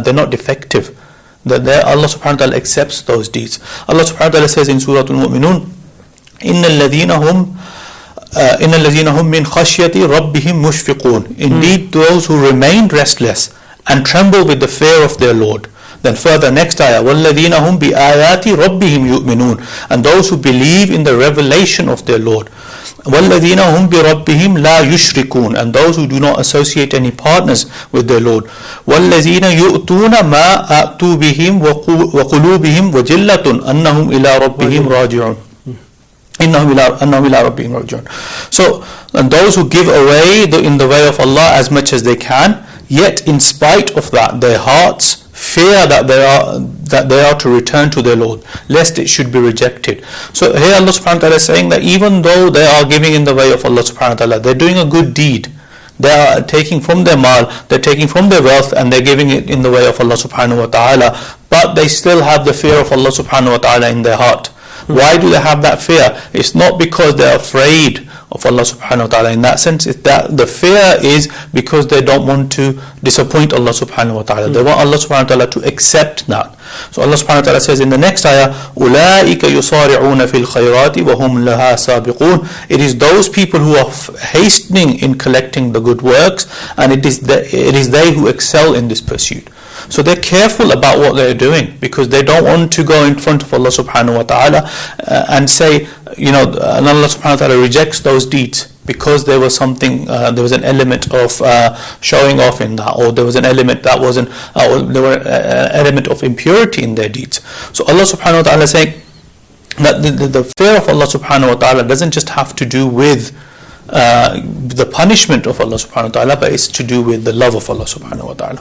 S3: they're not defective. That Allah subhanahu wa ta'ala accepts those deeds. Allah subhanahu wa ta'ala says in Surah Al-Mu'minun, إِنَّ الَّذِينَ هُمْ مِنْ خَشْيَةِ رَبِّهِمْ مُشْفِقُونَ. Indeed, those who remain restless and tremble with the fear of their Lord. Then further, next ayah, وَالَّذِينَ هُمْ بِآيَاتِ رَبِّهِمْ يُؤْمِنُونَ. And those who believe in the revelation of their Lord. وَالَّذِينَ هُمْ بِرَبِّهِمْ لَا يُشْرِكُونَ. And those who do not associate any partners with their Lord. وَالَّذِينَ يُؤْتُونَ مَا آتُوا بِهِمْ وَقُلُوبِهِمْ وَجِلَّةٌ أَنَّهُمْ إِلَىٰ رَبِّهِمْ راجعون. So, and those who give away in the way of Allah as much as they can, yet in spite of that, their hearts fear that they are to return to their Lord, lest it should be rejected. So here Allah subhanahu wa ta'ala is saying that even though they are giving in the way of Allah subhanahu wa ta'ala, they're doing a good deed. They are taking from their mal, they're taking from their wealth, and they're giving it in the way of Allah subhanahu wa ta'ala, but they still have the fear of Allah subhanahu wa ta'ala in their heart. Why do they have that fear? It's not because they're afraid of Allah subhanahu wa ta'ala in that sense. It's that the fear is because they don't want to disappoint Allah subhanahu wa ta'ala. They want Allah subhanahu wa ta'ala to accept that. So Allah subhanahu wa ta'ala says in the next ayah, أُولَٰئِكَ يُصَارِعُونَ فِي الْخَيْرَاتِ وَهُمْ لَهَا سَابِقُونَ. It is those people who are hastening in collecting the good works, and it is they who excel in this pursuit. So they're careful about what they're doing, because they don't want to go in front of Allah subhanahu wa ta'ala and say, and Allah subhanahu wa ta'ala rejects those deeds because there was something, there was an element of showing off in that, or there was an element that wasn't, or there were an element of impurity in their deeds. So Allah subhanahu wa ta'ala is saying that the fear of Allah subhanahu wa ta'ala doesn't just have to do with the punishment of Allah subhanahu wa ta'ala, but it's to do with the love of Allah subhanahu wa ta'ala.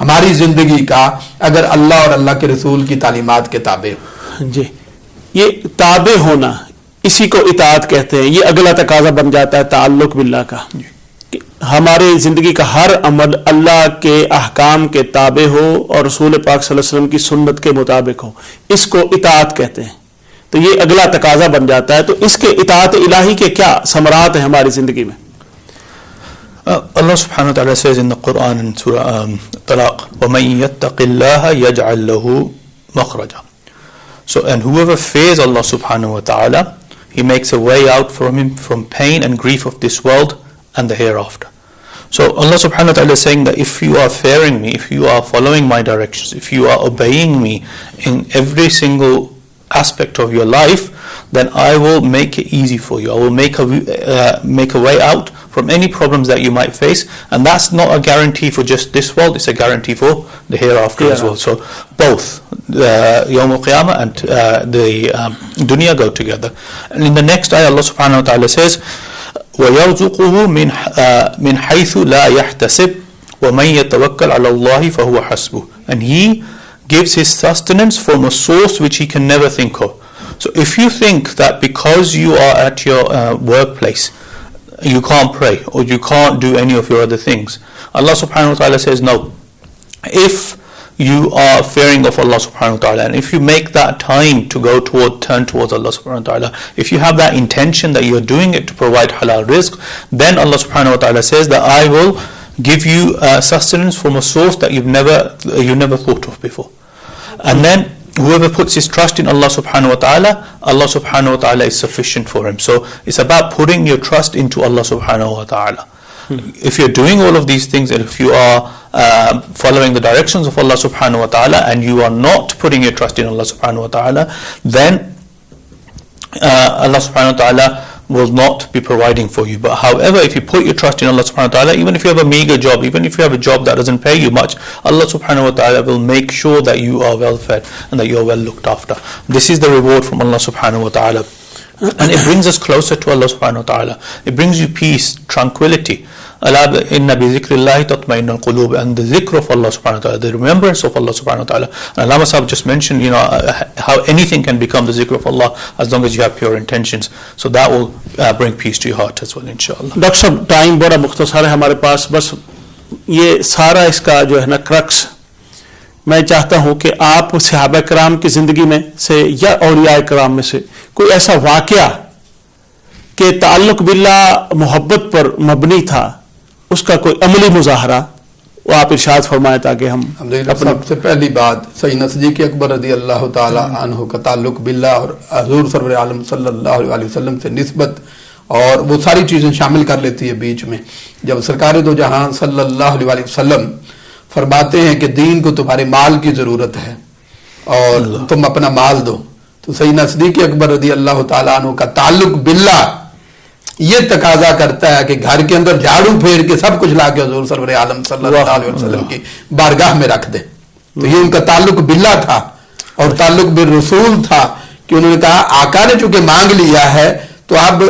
S2: ہماری زندگی کا اگر اللہ اور اللہ کے رسول کی تعلیمات کے تابع ہو.
S1: جی یہ تابع ہونا اسی کو اطاعت کہتے ہیں. یہ اگلا تقاضا بن جاتا ہے تعلق باللہ کا کہ ہماری زندگی کا ہر عمل اللہ کے احکام کے تابع ہو اور رسول پاک صلی اللہ علیہ وسلم کی سنت کے مطابق ہو. اس کو اطاعت کہتے ہیں. تو یہ اگلا تقاضا بن جاتا ہے. تو اس کے اطاعت الہی کے کیا ثمرات ہیں ہماری زندگی میں؟
S3: Allah subhanahu wa ta'ala says in the Quran in Surah Talaq, وَمَن يَتَّقِ اللَّهَ يَجْعَلْ لَهُ مَخْرَجًا. So, and whoever fears Allah subhanahu wa ta'ala, He makes a way out from him from pain and grief of this world and the hereafter. So Allah subhanahu wa ta'ala is saying that if you are fearing me, if you are following my directions, if you are obeying me in every single aspect of your life, then I will make it easy for you. I will make a way out from any problems that you might face, and that's not a guarantee for just this world, it's a guarantee for the hereafter as well. So both Yawm al-Qiyamah and the dunya go together. And in the next ayah Allah subhanahu wa ta'ala says, وَيَرْزُقُهُ مِنْ حَيْثُ لَا يَحْتَسِبْ وَمَنْ يَتَوَكَّلْ عَلَى اللَّهِ فَهُوَ حَسْبُهُ. And He gives His sustenance from a source which He can never think of. So if you think that because you are at your workplace you can't pray or you can't do any of your other things, Allah subhanahu wa ta'ala says no. If you are fearing of Allah subhanahu wa ta'ala, and if you make that time to turn towards Allah subhanahu wa ta'ala, if you have that intention that you are doing it to provide halal rizq, then Allah subhanahu wa ta'ala says that I will give you sustenance from a source that you never thought of before. And then whoever puts his trust in Allah subhanahu wa ta'ala, Allah subhanahu wa ta'ala is sufficient for him. So it's about putting your trust into Allah subhanahu wa ta'ala. If you're doing all of these things, and if you are following the directions of Allah subhanahu wa ta'ala, and you are not putting your trust in Allah subhanahu wa ta'ala, then Allah subhanahu wa ta'ala will not be providing for you. But however, if you put your trust in Allah subhanahu wa ta'ala, even if you have a meager job, even if you have a job that doesn't pay you much, Allah subhanahu wa ta'ala will make sure that you are well fed and that you are well looked after. This is the reward from Allah subhanahu wa ta'ala. And it brings us closer to Allah subhanahu wa ta'ala. It brings you peace, tranquility. Allah inna bi zikrillahi tatma'innul qulub, and the zikr of Allah subhanahu wa ta'ala, the remembrance of Allah subhanahu wa ta'ala. And Allama Sahib just mentioned, how anything can become the zikr of Allah as long as you have pure intentions. So that will bring peace to your heart as well, inshallah.
S1: Doctor صاحب time بڑا مختصر ہے ہمارے پاس, بس یہ سارا اس کا جو ہے نا کرکس میں چاہتا ہوں کہ آپ صحابہ کرام کی زندگی میں سے یا اولیاء کرام میں سے کوئی ایسا واقعہ کہ تعلق باللہ محبت پر مبنی تھا, اس کا کوئی عملی مظاہرہ وہ آپ ارشاد فرمائیں تاکہ ہم
S2: سب سے پہلی بات سیدنا صدیق اکبر رضی اللہ تعالی عنہ کا تعلق باللہ اور حضور سرور عالم صلی اللہ علیہ وسلم سے نسبت, اور وہ ساری چیزیں شامل کر لیتی ہے بیچ میں. جب سرکار دو جہاں صلی اللہ علیہ وسلم فرماتے ہیں کہ دین کو تمہارے مال کی ضرورت ہے اور تم اپنا مال دو, تو سیدنا صدیق اکبر رضی اللہ تعالیٰ عنہ کا تعلق باللہ یہ تقاضا کرتا ہے کہ گھر کے اندر جھاڑو پھیر کے سب کچھ لا کے حضور سرور عالم صلی اللہ علیہ وسلم کی بارگاہ میں رکھ دے. تو یہ ان کا تعلق باللہ تھا اور تعلق بالرسول تھا کہ انہوں نے کہا آقا نے چونکہ مانگ لیا ہے تو اب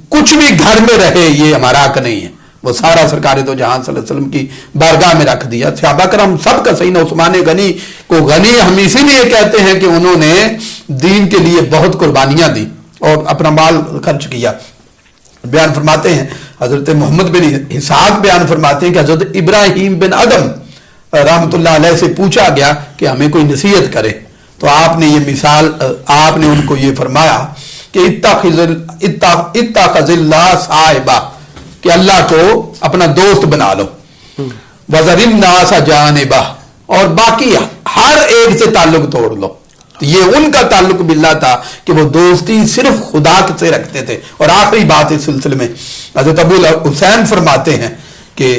S2: کچھ بھی گھر میں رہے یہ ہمارا حق نہیں ہے, وہ سارا سرکار دو جہاں صلی اللہ علیہ وسلم کی بارگاہ میں رکھ دیا. صحابہ کرام سب کا سیدنا عثمان غنی کو غنی ہم اسی لیے کہتے ہیں کہ انہوں نے دین کے لیے بہت قربانیاں دی اور اپنا مال خرچ کیا. بیان فرماتے ہیں حضرت محمد بن اسحاق بیان فرماتے ہیں کہ حضرت ابراہیم بن ادم رحمۃ اللہ علیہ سے پوچھا گیا کہ ہمیں کوئی نصیحت کرے, تو آپ نے یہ مثال, آپ نے ان کو یہ فرمایا کہ اتخذ اللہ صاحبہ, کہ اللہ کو اپنا دوست بنا لو, وذر الناس جانبہ, اور باقی ہر ایک سے تعلق توڑ لو. تو یہ ان کا تعلق باللہ تھا کہ وہ دوستی صرف خدا سے رکھتے تھے. اور آخری بات اس سلسلے میں حضرت ابو حسین فرماتے ہیں کہ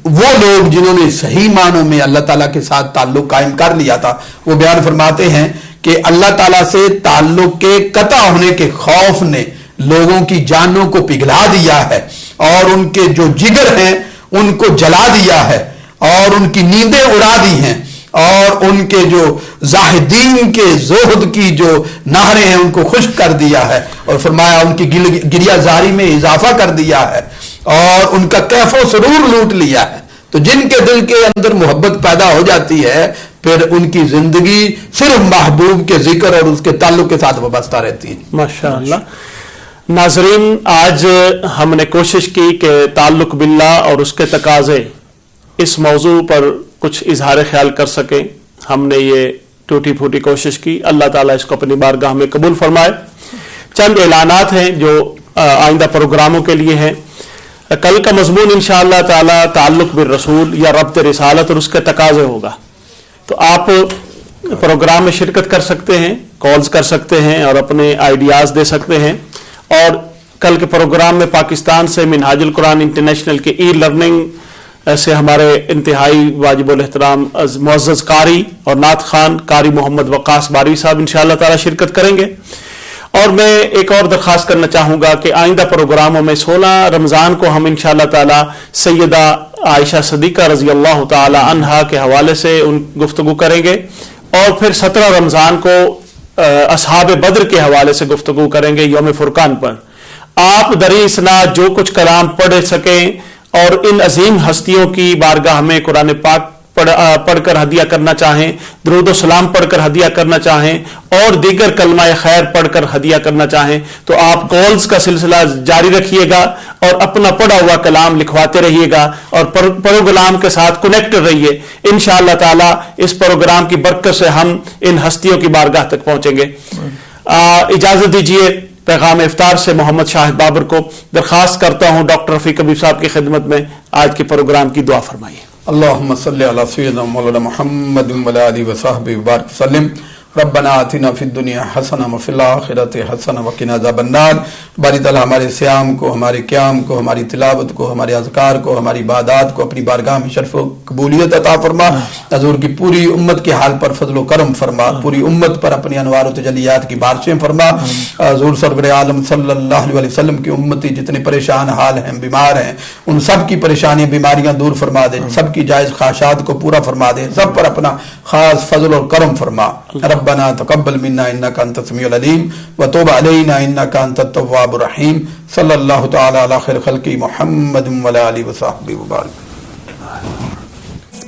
S2: وہ لوگ جنہوں نے صحیح معنوں میں اللہ تعالیٰ کے ساتھ تعلق قائم کر لیا تھا, وہ بیان فرماتے ہیں کہ اللہ تعالیٰ سے تعلق کے قطع ہونے کے خوف نے لوگوں کی جانوں کو پگھلا دیا ہے اور ان کے جو جگر ہیں ان کو جلا دیا ہے اور ان کی نیندیں اڑا دی ہیں اور ان کے جو زاہدین کے زہد کی جو نہریں ہیں ان کو خشک کر دیا ہے, اور فرمایا ان کی گریہ زاری میں اضافہ کر دیا ہے اور ان کا کیف و سرور لوٹ لیا ہے. تو تو جن کے دل کے اندر محبت پیدا ہو جاتی ہے پھر ان کی زندگی صرف محبوب کے ذکر اور اس کے تعلق کے ساتھ وابستہ رہتی ہے.
S1: ماشاءاللہ. ناظرین، آج ہم نے کوشش کی کہ تعلق باللہ اور اس کے تقاضے اس موضوع پر کچھ اظہار خیال کر سکیں. ہم نے یہ ٹوٹی پھوٹی کوشش کی. اللہ تعالیٰ اس کو اپنی بارگاہ میں قبول فرمائے. چند اعلانات ہیں جو آئندہ پروگراموں کے لیے ہیں. کل کا مضمون انشاءاللہ تعالیٰ تعلق بالرسول یا ربط رسالت اور اس کے تقاضے ہوگا. تو آپ پروگرام میں شرکت کر سکتے ہیں، کالز کر سکتے ہیں اور اپنے آئیڈیاز دے سکتے ہیں. اور کل کے پروگرام میں پاکستان سے منہاج القرآن انٹرنیشنل کے ای لرننگ سے ہمارے انتہائی واجب الاحترام معزز قاری اور نعت خوان قاری محمد وقاص باروی صاحب انشاءاللہ تعالی شرکت کریں گے. اور میں ایک اور درخواست کرنا چاہوں گا کہ آئندہ پروگراموں میں 16 رمضان کو ہم انشاءاللہ تعالی سیدہ عائشہ صدیقہ رضی اللہ تعالی عنہا کے حوالے سے ان گفتگو کریں گے. اور پھر 17 رمضان کو اصحاب بدر کے حوالے سے گفتگو کریں گے یوم فرقان پر. آپ دری اسناد جو کچھ کلام پڑھ سکیں اور ان عظیم ہستیوں کی بارگاہ میں قرآن پاک پڑھ کر ہدیہ کرنا چاہیں، درود و سلام پڑھ کر ہدیہ کرنا چاہیں اور دیگر کلمہ خیر پڑھ کر ہدیہ کرنا چاہیں تو آپ کالز کا سلسلہ جاری رکھیے گا اور اپنا پڑھا ہوا کلام لکھواتے رہیے گا اور پروگرام کے ساتھ کنیکٹڈ رہیے. انشاءاللہ تعالی اس پروگرام کی برکت سے ہم ان ہستیوں کی بارگاہ تک پہنچیں گے. اجازت دیجیے پیغام افطار سے محمد شاہد بابر کو درخواست کرتا ہوں ڈاکٹر رفیق حبیب صاحب کی خدمت میں آج کے پروگرام کی دعا فرمائیے.
S2: اللهم صل على سيدنا مولانا محمد وعلى آله وصحبه وبارك وسلم. ربنا آتنا فی الدنیا حسنہ وفی الآخرۃ حسنہ وقنا عذاب النار. باری تعالیٰ ہمارے صیام کو، ہمارے قیام کو، ہماری تلاوت کو، ہمارے اذکار کو، ہماری عبادات کو اپنی بارگاہ میں شرف و قبولیت عطا فرما. حضور کی پوری امت کے حال پر فضل و کرم فرما. پوری امت پر اپنی انوار و تجلیات کی بارشیں فرما. حضور سرور عالم صلی اللہ علیہ وسلم کی امتی جتنے پریشان حال ہیں، بیمار ہیں، ان سب کی پریشانیاں بیماریاں دور فرما دے. سب کی جائز خواہشات کو پورا فرما دے. سب پر اپنا خاص فضل اور کرم فرما. ربنا تقبل منا انك انت السميع العليم وتوب علينا انك انت التواب الرحيم. صلى الله تعالى على خير خلقه محمد وعلى اله وصحبه وبارك.